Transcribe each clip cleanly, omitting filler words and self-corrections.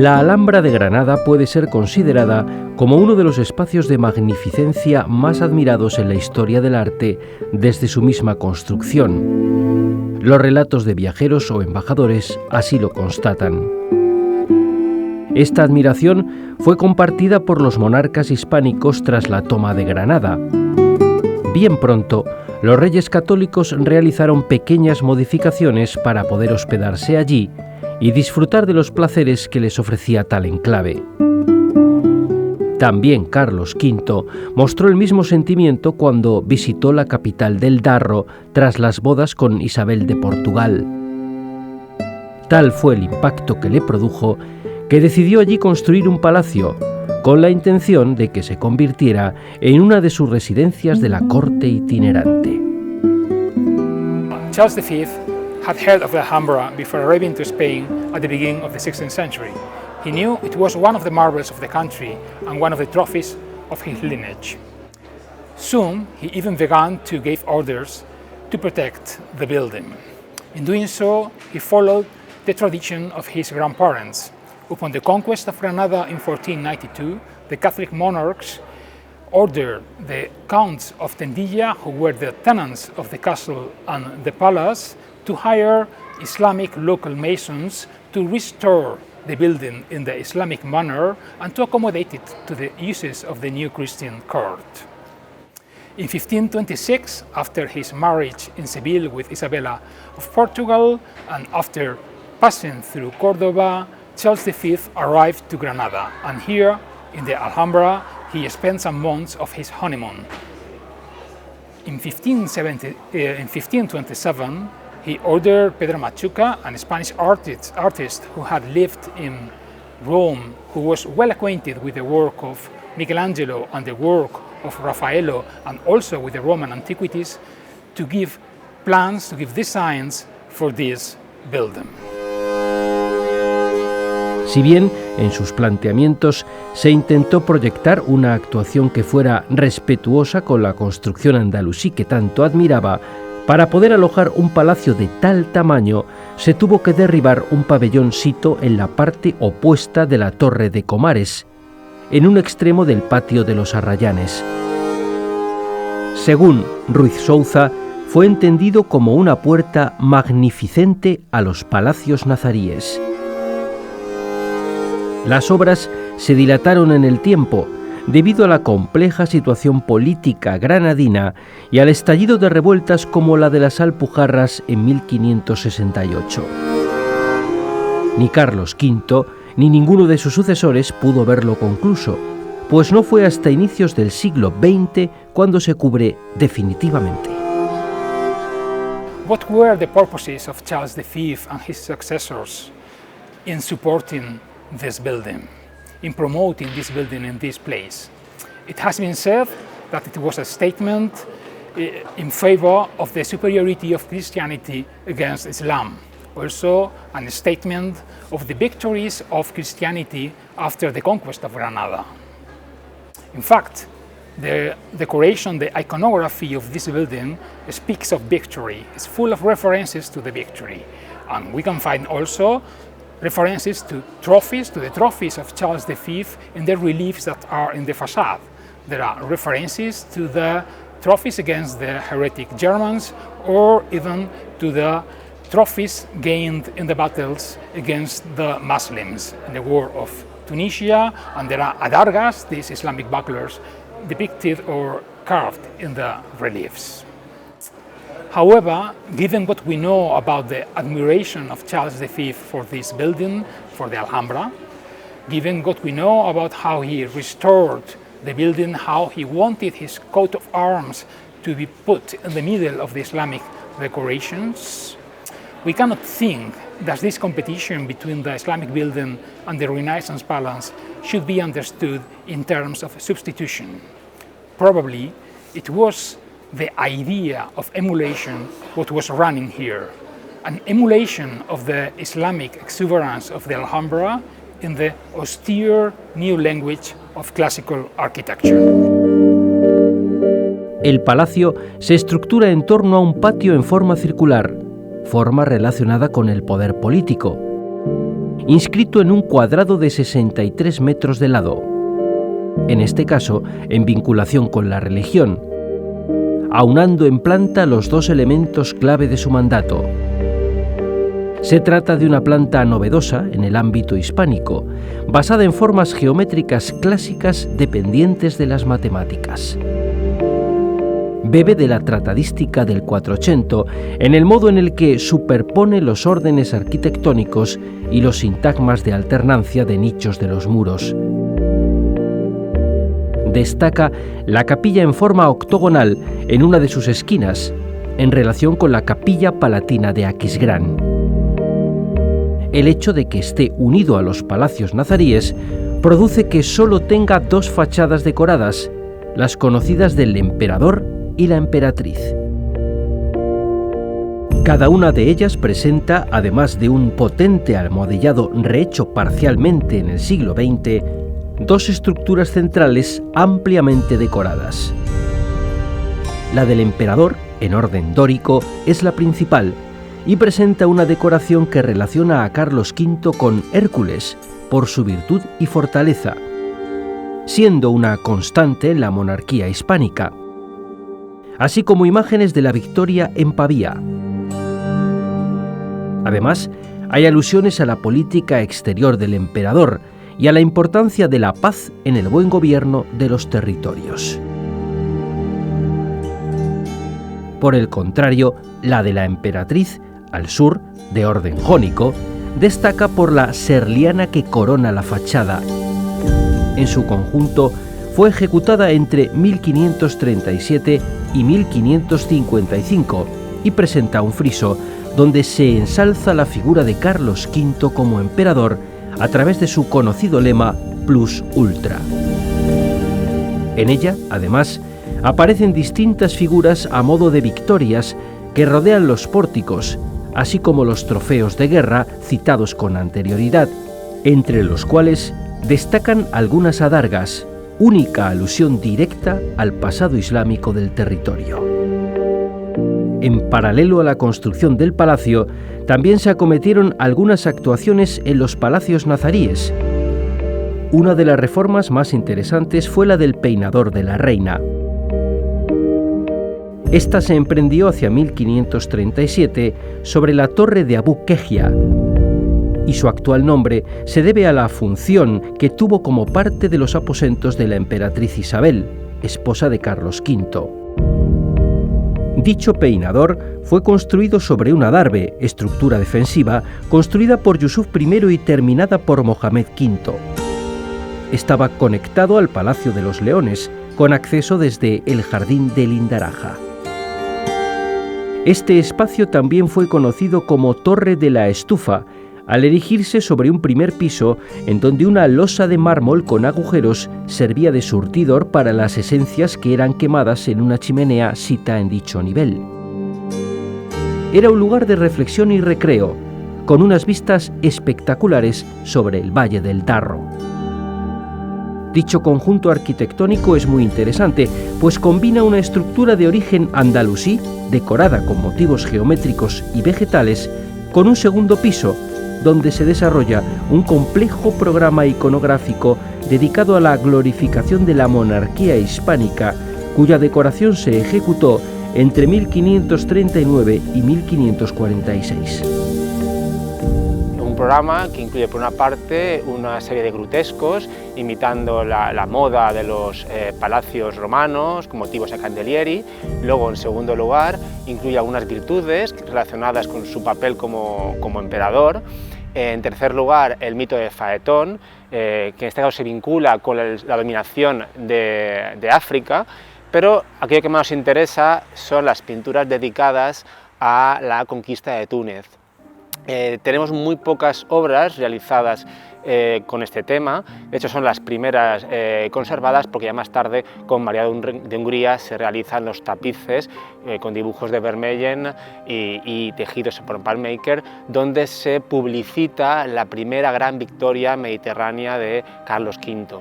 La Alhambra de Granada puede ser considerada como uno de los espacios de magnificencia más admirados en la historia del arte desde su misma construcción. Los relatos de viajeros o embajadores así lo constatan. Esta admiración fue compartida por los monarcas hispánicos tras la toma de Granada. Bien pronto, los reyes católicos realizaron pequeñas modificaciones para poder hospedarse allí y disfrutar de los placeres que les ofrecía tal enclave. También Carlos V mostró el mismo sentimiento cuando visitó la capital del Darro tras las bodas con Isabel de Portugal. Tal fue el impacto que le produjo que decidió allí construir un palacio, con la intención de que se convirtiera en una de sus residencias de la corte itinerante. Charles V had heard of the Alhambra before arriving to Spain at the beginning of the 16th century. He knew it was one of the marvels of the country and one of the trophies of his lineage. Soon, he even began to give orders to protect the building. In doing so, he followed the tradition of his grandparents. Upon the conquest of Granada in 1492, the Catholic monarchs ordered the Counts of Tendilla, who were the tenants of the castle and the palace, to hire Islamic local masons to restore the building in the Islamic manner and to accommodate it to the uses of the new Christian court. In 1526, after his marriage in Seville with Isabella of Portugal and after passing through Córdoba, Charles V arrived to Granada, and here in the Alhambra he spent some months of his honeymoon. In 1527, he ordered Pedro Machuca, a Spanish artist who had lived in Rome, who was well acquainted with the work of Michelangelo and the work of Raffaello, and also with the Roman antiquities, to give plans, to give designs for this building. Si bien en sus planteamientos se intentó proyectar una actuación que fuera respetuosa con la construcción andalusí que tanto admiraba, para poder alojar un palacio de tal tamaño se tuvo que derribar un pabellón sito en la parte opuesta de la Torre de Comares, en un extremo del patio de los Arrayanes. Según Ruiz Souza, fue entendido como una puerta magnificente a los palacios nazaríes. Las obras se dilataron en el tiempo debido a la compleja situación política granadina y al estallido de revueltas como la de las Alpujarras en 1568. Ni Carlos V ni ninguno de sus sucesores pudo verlo concluso, pues no fue hasta inicios del siglo XX cuando se cubre definitivamente. What were the purposes of Charles V and his successors in supporting this building, in promoting this building in this place? It has been said that it was a statement in favor of the superiority of Christianity against Islam. Also, a statement of the victories of Christianity after the conquest of Granada. In fact, the decoration, the iconography of this building speaks of victory. It's full of references to the victory. And we can find also references to trophies, to the trophies of Charles V in the reliefs that are in the facade. There are references to the trophies against the heretic Germans, or even to the trophies gained in the battles against the Muslims in the war of Tunisia, and there are adargas, these Islamic bucklers, depicted or carved in the reliefs. However, given what we know about the admiration of Charles V for this building, for the Alhambra, given what we know about how he restored the building, how he wanted his coat of arms to be put in the middle of the Islamic decorations, we cannot think that this competition between the Islamic building and the Renaissance palace should be understood in terms of substitution. Probably it was the idea of emulation what was running here, an emulation of the Islamic exuberance of the Alhambra in the austere new language of classical architecture. El palacio se estructura en torno a un patio en forma circular, forma relacionada con el poder político. inscrito en un cuadrado de 63 metros de lado, en este caso en vinculación con la religión, aunando en planta los dos elementos clave de su mandato. Se trata de una planta novedosa en el ámbito hispánico, basada en formas geométricas clásicas dependientes de las matemáticas. Bebe de la tratadística del Quattrocento en el modo en el que superpone los órdenes arquitectónicos y los sintagmas de alternancia de nichos de los muros. Destaca la capilla en forma octogonal en una de sus esquinas, en relación con la capilla palatina de Aquisgrán. El hecho de que esté unido a los palacios nazaríes produce que solo tenga dos fachadas decoradas, las conocidas del emperador y la emperatriz. Cada una de ellas presenta, además de un potente almohadillado rehecho parcialmente en el siglo XX, dos estructuras centrales ampliamente decoradas. La del emperador, en orden dórico, es la principal y presenta una decoración que relaciona a Carlos V con Hércules por su virtud y fortaleza, siendo una constante en la monarquía hispánica, así como imágenes de la victoria en Pavía. Además, hay alusiones a la política exterior del emperador y a la importancia de la paz en el buen gobierno de los territorios. Por el contrario, la de la emperatriz, al sur, de orden jónico, destaca por la serliana que corona la fachada. En su conjunto, fue ejecutada entre 1537 y 1555 y presenta un friso donde se ensalza la figura de Carlos V como emperador a través de su conocido lema Plus Ultra. En ella, además, aparecen distintas figuras a modo de victorias que rodean los pórticos, así como los trofeos de guerra citados con anterioridad, entre los cuales destacan algunas adargas, única alusión directa al pasado islámico del territorio. En paralelo a la construcción del palacio, también se acometieron algunas actuaciones en los palacios nazaríes. Una de las reformas más interesantes fue la del peinador de la reina. Esta se emprendió hacia 1537 sobre la torre de Abu Kehia, y su actual nombre se debe a la función que tuvo como parte de los aposentos de la emperatriz Isabel, esposa de Carlos V. Dicho peinador fue construido sobre un adarve, estructura defensiva, construida por Yusuf I y terminada por Mohamed V. Estaba conectado al Palacio de los Leones, con acceso desde el Jardín de Lindaraja. Este espacio también fue conocido como Torre de la Estufa, al erigirse sobre un primer piso en donde una losa de mármol con agujeros servía de surtidor para las esencias que eran quemadas en una chimenea sita en dicho nivel. Era un lugar de reflexión y recreo, con unas vistas espectaculares sobre el Valle del Darro. Dicho conjunto arquitectónico es muy interesante, pues combina una estructura de origen andalusí, decorada con motivos geométricos y vegetales, con un segundo piso, donde se desarrolla un complejo programa iconográfico dedicado a la glorificación de la monarquía hispánica, cuya decoración se ejecutó entre 1539 y 1546. Un programa que incluye, por una parte, una serie de grutescos imitando la moda de los palacios romanos con motivos a Candelieri. Luego, en segundo lugar, incluye algunas virtudes relacionadas con su papel como emperador. En tercer lugar, el mito de Faetón, que en este caso se vincula con la dominación de África, pero aquello que más nos interesa son las pinturas dedicadas a la conquista de Túnez. Tenemos muy pocas obras realizadas con este tema, de hecho son las primeras conservadas, porque ya más tarde con María de Hungría se realizan los tapices con dibujos de Vermeyen y tejidos por Palmaker, donde se publicita la primera gran victoria mediterránea de Carlos V.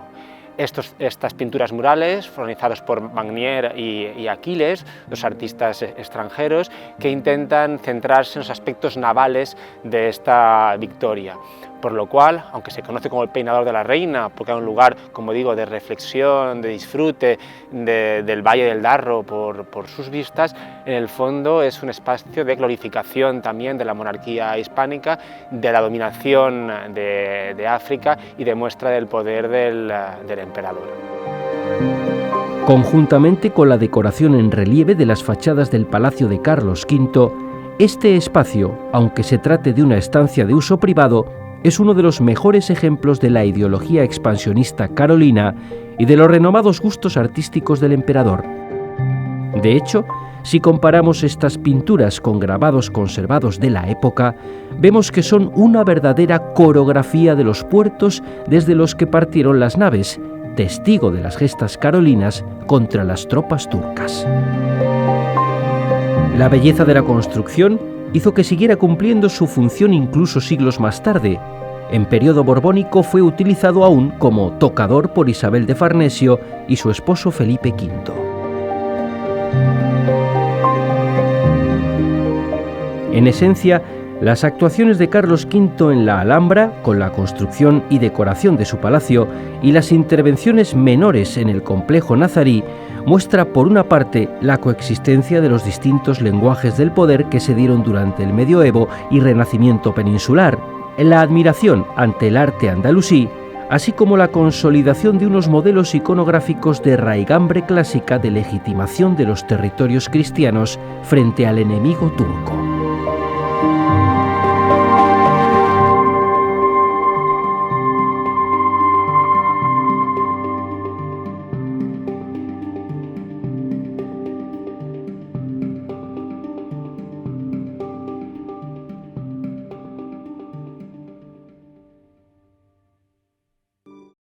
Estas pinturas murales fueron realizadas por Magnier y Aquiles, dos artistas extranjeros que intentan centrarse en los aspectos navales de esta victoria. por lo cual, aunque se conoce como el peinador de la reina, porque es un lugar, como digo, de reflexión, de disfrute del Valle del Darro por sus vistas, en el fondo es un espacio de glorificación también de la monarquía hispánica, de la dominación de África y de muestra del poder del emperador. Conjuntamente con la decoración en relieve de las fachadas del Palacio de Carlos V, este espacio, aunque se trate de una estancia de uso privado, es uno de los mejores ejemplos de la ideología expansionista carolina y de los renovados gustos artísticos del emperador. De hecho, si comparamos estas pinturas con grabados conservados de la época, vemos que son una verdadera coreografía de los puertos desde los que partieron las naves, testigo de las gestas carolinas contra las tropas turcas. La belleza de la construcción hizo que siguiera cumpliendo su función incluso siglos más tarde. En periodo borbónico fue utilizado aún como tocador por Isabel de Farnesio y su esposo Felipe V. En esencia, las actuaciones de Carlos V en la Alhambra, con la construcción y decoración de su palacio, y las intervenciones menores en el complejo nazarí, muestra por una parte la coexistencia de los distintos lenguajes del poder que se dieron durante el Medioevo y Renacimiento peninsular, la admiración ante el arte andalusí, así como la consolidación de unos modelos iconográficos de raigambre clásica de legitimación de los territorios cristianos frente al enemigo turco.